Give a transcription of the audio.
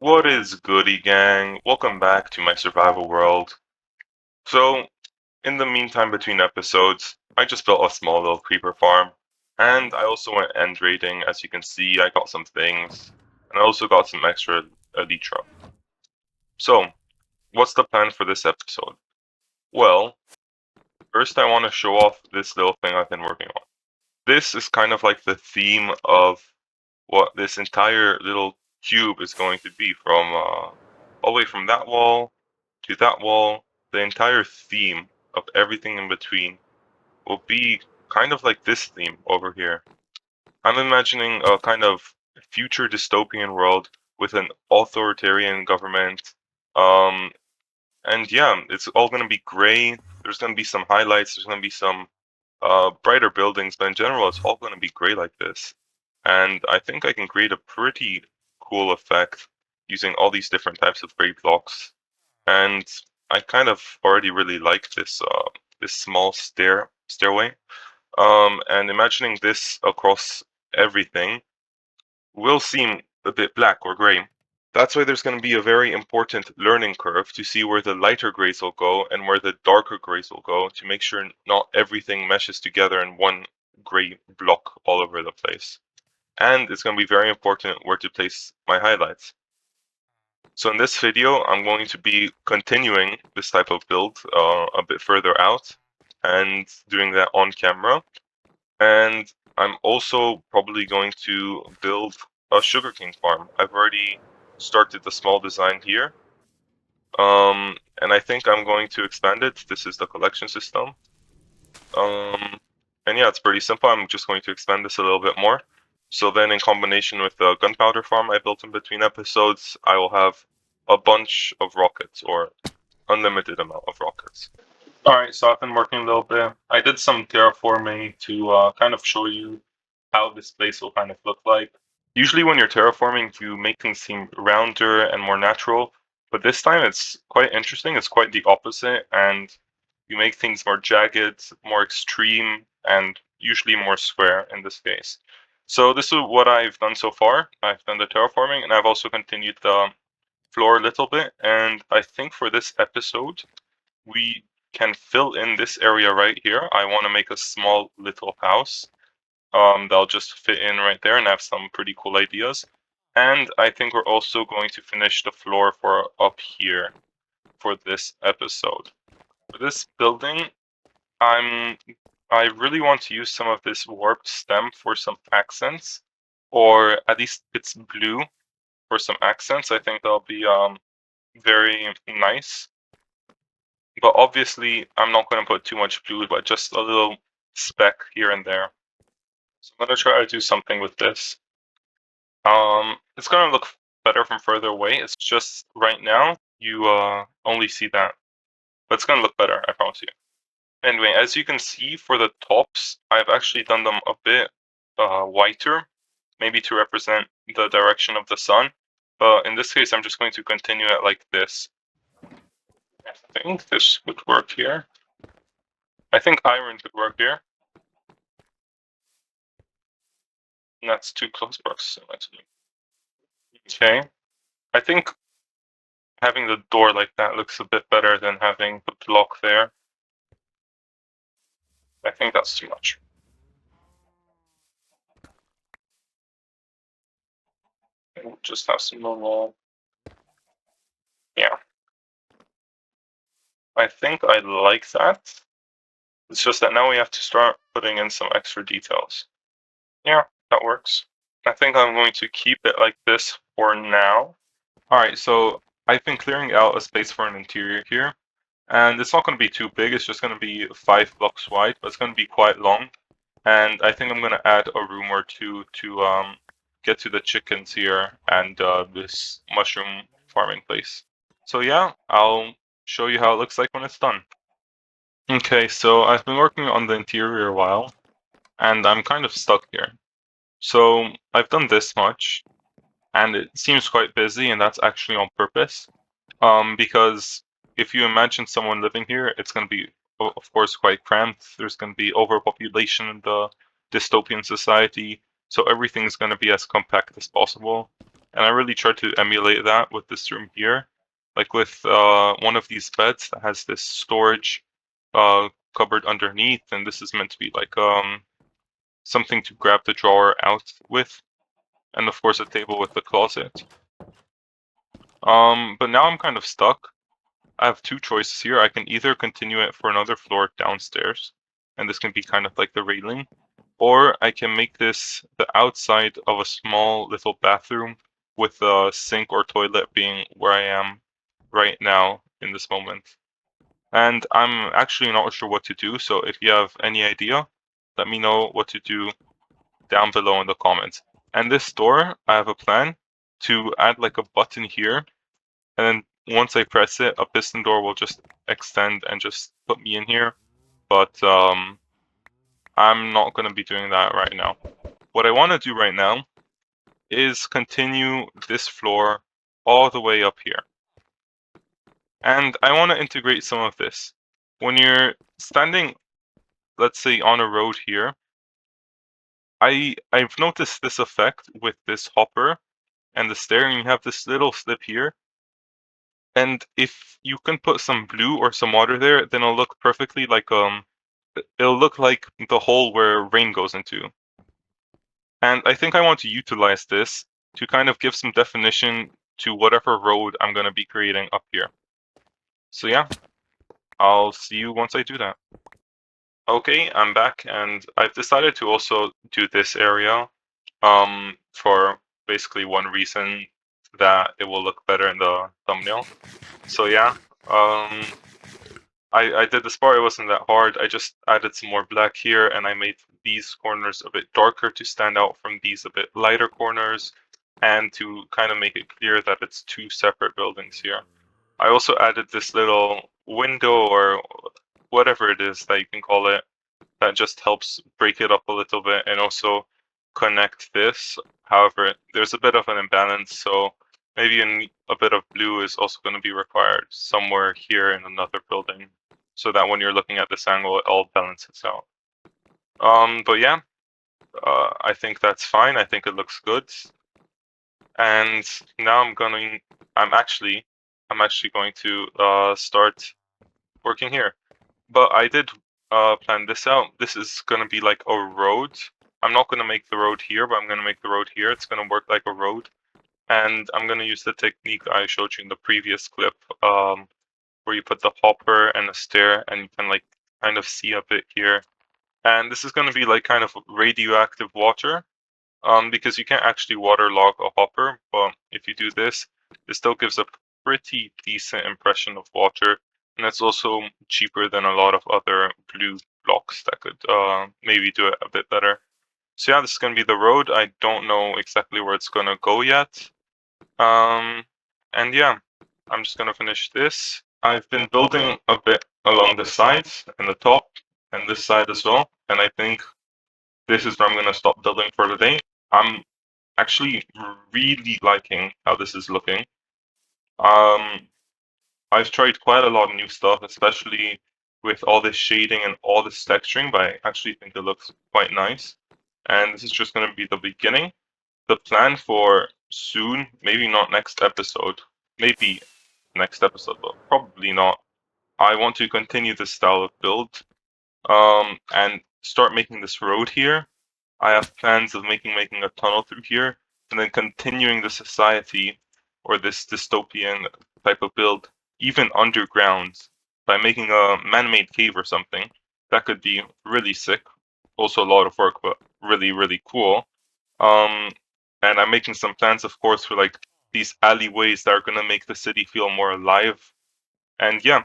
What is goody, gang? Welcome back to my survival world. So, in the meantime between episodes, I just built a small little creeper farm, and I also went end raiding. As you can see, I got some things, and I also got some extra elytra. So, what's the plan for this episode? Well, first I want to show off this little thing I've been working on. This is kind of like the theme of what this entire little cube is going to be from all the way from that wall to that wall. The entire theme of everything in between will be kind of like this theme over here. I'm imagining a kind of future dystopian world with an authoritarian government. Um, and yeah, it's all going to be gray. There's going to be some highlights. There's going to be some brighter buildings, but in general, it's all going to be gray like this. And I think I can create a pretty cool effect using all these different types of gray blocks. And I kind of already really like this small stairway. And imagining this across everything will seem a bit black or gray. That's why there's going to be a very important learning curve to see where the lighter grays will go and where the darker grays will go to make sure not everything meshes together in one gray block all over the place. And it's going to be very important where to place my highlights. So in this video, I'm going to be continuing this type of build a bit further out and doing that on camera. And I'm also probably going to build a sugarcane farm. I've already started the small design here. And I think I'm going to expand it. This is the collection system. And yeah, it's pretty simple. I'm just going to expand this a little bit more. So then in combination with the gunpowder farm I built in between episodes, I will have a bunch of rockets or unlimited amount of rockets. Alright, so I've been working a little bit. I did some terraforming to kind of show you how this place will kind of look like. Usually when you're terraforming, you make things seem rounder and more natural, but this time it's quite interesting. It's quite the opposite, and you make things more jagged, more extreme, and usually more square in this case. So this is what I've done so far. I've done the terraforming, and I've also continued the floor a little bit, and I think for this episode, we can fill in this area right here. I want to make a small little house that'll just fit in right there and have some pretty cool ideas. And I think we're also going to finish the floor for up here for this episode. For this building, I really want to use some of this warped stem for some accents, or at least it's blue for some accents. I think that'll be very nice. But obviously, I'm not going to put too much blue, but just a little speck here and there. So I'm going to try to do something with this. It's going to look better from further away. It's just right now, you only see that. But it's going to look better, I promise you. Anyway, as you can see for the tops, I've actually done them a bit whiter, maybe to represent the direction of the sun. But in this case, I'm just going to continue it like this. I think this would work here. I think iron could work here. And that's too close proximity. Okay. I think having the door like that looks a bit better than having the block there. I think that's too much. We'll just have some normal. Yeah. I think I like that. It's just that now we have to start putting in some extra details. Yeah, that works. I think I'm going to keep it like this for now. Alright, so I've been clearing out a space for an interior here. And it's not going to be too big, it's just going to be 5 blocks wide, but it's going to be quite long. And I think I'm going to add a room or two to get to the chickens here and this mushroom farming place. So yeah, I'll show you how it looks like when it's done. Okay, so I've been working on the interior a while, and I'm kind of stuck here. So I've done this much, and it seems quite busy, and that's actually on purpose. Because if you imagine someone living here, it's going to be, of course, quite cramped. There's going to be overpopulation in the dystopian society, so everything's going to be as compact as possible. And I really tried to emulate that with this room here, like with one of these beds that has this storage cupboard underneath, and this is meant to be like something to grab the drawer out with, and of course a table with the closet. But now I'm kind of stuck. I have two choices here. I can either continue it for another floor downstairs, and this can be kind of like the railing, or I can make this the outside of a small little bathroom with a sink or toilet being where I am right now in this moment. And I'm actually not sure what to do, so if you have any idea, let me know what to do down below in the comments. And this door, I have a plan to add like a button here, and then once I press it, a piston door will just extend and just put me in here. But I'm not going to be doing that right now. What I want to do right now is continue this floor all the way up here. And I want to integrate some of this. When you're standing, let's say, on a road here, I've noticed this effect with this hopper and the stair, and you have this little slip here. And if you can put some glue or some water there, then it'll look perfectly like it'll look like the hole where rain goes into. And I think I want to utilize this to kind of give some definition to whatever road I'm going to be creating up here. So yeah, I'll see you once I do that. Okay, I'm back, and I've decided to also do this area for basically one reason, that it will look better in the thumbnail. So yeah, I did this part. It wasn't that hard. I just added some more black here, and I made these corners a bit darker to stand out from these a bit lighter corners, and to kind of make it clear that it's two separate buildings here. I also added this little window, or whatever it is that you can call it, that just helps break it up a little bit, and also connect this. However, there's a bit of an imbalance, so maybe a bit of blue is also going to be required somewhere here in another building, so that when you're looking at this angle, it all balances out. But yeah, I think that's fine. I think it looks good. And now I'm actually going to start working here. But I did plan this out. This is gonna be like a road. I'm not gonna make the road here, but I'm gonna make the road here. It's gonna work like a road. And I'm gonna use the technique I showed you in the previous clip, where you put the hopper and a stair, and you can like kind of see a bit here. And this is gonna be like kind of radioactive water, because you can't actually waterlog a hopper, but if you do this, it still gives a pretty decent impression of water, and it's also cheaper than a lot of other glue blocks that could maybe do it a bit better. So yeah, this is gonna be the road. I don't know exactly where it's gonna go yet. And yeah, I'm just gonna finish this. I've been building a bit along the sides and the top and this side as well, and I think this is where I'm gonna stop building for the day. I'm actually really liking how this is looking. Um, I've tried quite a lot of new stuff, especially with all this shading and all this texturing, but I actually think it looks quite nice. And this is just going to be the beginning. The plan for soon, maybe not next episode, maybe next episode, but probably not. I want to continue this style of build, and start making this road here. I have plans of making a tunnel through here, and then continuing the society, or this dystopian type of build, even underground, by making a man-made cave or something. That could be really sick. Also a lot of work, but really, really cool. Um, and I'm making some plans, of course, for like these alleyways that are gonna make the city feel more alive. And yeah,